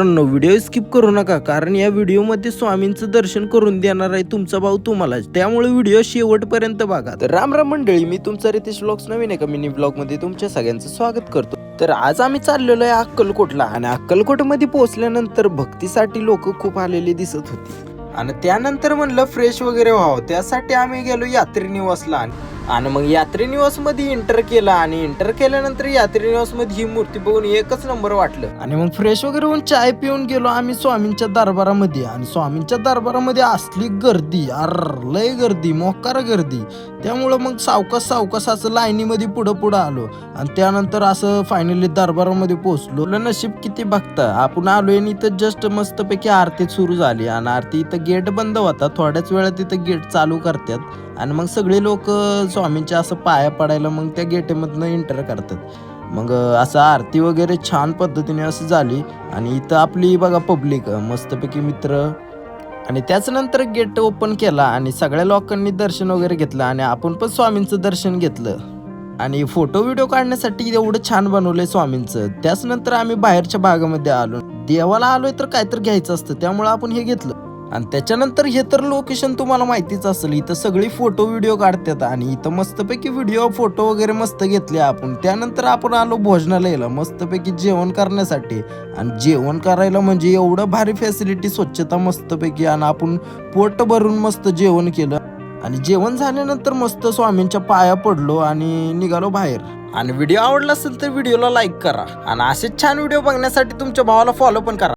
Video skip करू नका, कारण या व्हिडिओमध्ये स्वामींचं दर्शन करून देणार आहे तुमचा भाऊ तुम्हाला. त्यामुळे व्हिडिओ शेवटपर्यंत बघा. तर राम राम मंडळी, मी तुमचा रितेश व्लॉग्स नवीन एका मिनी व्लॉग मध्ये तुमच्या सगळ्यांचं स्वागत करतो. तर आज आम्ही चाललेलो आहे अक्कलकोटला, आणि अक्कलकोटमध्ये पोहोचल्यानंतर भक्तीसाठी लोक खूप आलेली दिसत होती. आणि त्यानंतर म्हणलं फ्रेश वगैरे व्हावं, त्यासाठी आम्ही गेलो यात्री निवासला. आणि मग यात्री निवास मध्ये एंटर केला, आणि एंटर केल्यानंतर यात्री निवास मध्ये ही मूर्ती बघून एकच नंबर वाटलं. आणि मग फ्रेश वगैरे होऊन चाय पिऊन गेलो आम्ही स्वामींच्या दरबारामध्ये. आणि स्वामींच्या दरबारामध्ये असली गर्दी, लय गर्दी, मोकार गर्दी. त्यामुळं मग सावकाश असं लाईनीमध्ये पुढं आलो, आणि त्यानंतर असं फायनली दरबारामध्ये पोहोचलो. नशीब किती बघता, आपण आलोय आणि इथं जस्ट मस्तपैकी आरती सुरू झाली. आणि आरती इथं गेट बंद होता, थोड्याच वेळात इथं गेट चालू करतात. आणि मग सगळे लोक स्वामींच्या असं पाया पडायला मग त्या गेटमधनं एंटर करतात. मग असं आरती वगैरे छान पद्धतीने असं झाली. आणि इथं आपली बघा पब्लिक मस्तपैकी मित्र. आणि त्याच नंतर गेट ओपन केला, आणि सगळ्या लोकांनी दर्शन वगैरे घेतलं, आणि आपण पण स्वामींचं दर्शन घेतलं. आणि फोटो व्हिडिओ काढण्यासाठी एवढं छान बनवलंय स्वामींचं. त्याच नंतर आम्ही बाहेरच्या भागामध्ये आलो. देवाला आलोय तर काहीतरी घ्यायचं असतं, त्यामुळे आपण हे घेतलं. आणि त्याच्यानंतर हे तर लोकेशन तुम्हाला माहितीच असेल, इथं सगळी फोटो व्हिडिओ काढतात. आणि इथं मस्तपैकी व्हिडिओ फोटो वगैरे मस्त घेतले आपण. त्यानंतर आपण आलो भोजनालयाला मस्तपैकी जेवण करण्यासाठी. आणि जेवण करायला म्हणजे एवढं भारी फॅसिलिटी, स्वच्छता मस्तपैकी. आणि आपण पोट भरून मस्त जेवण केलं. आणि जेवण झाल्यानंतर मस्त स्वामींच्या पाया पडलो आणि निघालो बाहेर. आणि व्हिडिओ आवडला असेल तर व्हिडिओला लाईक करा, आणि असेच छान व्हिडिओ बघण्यासाठी तुमच्या भावाला फॉलो पण करा.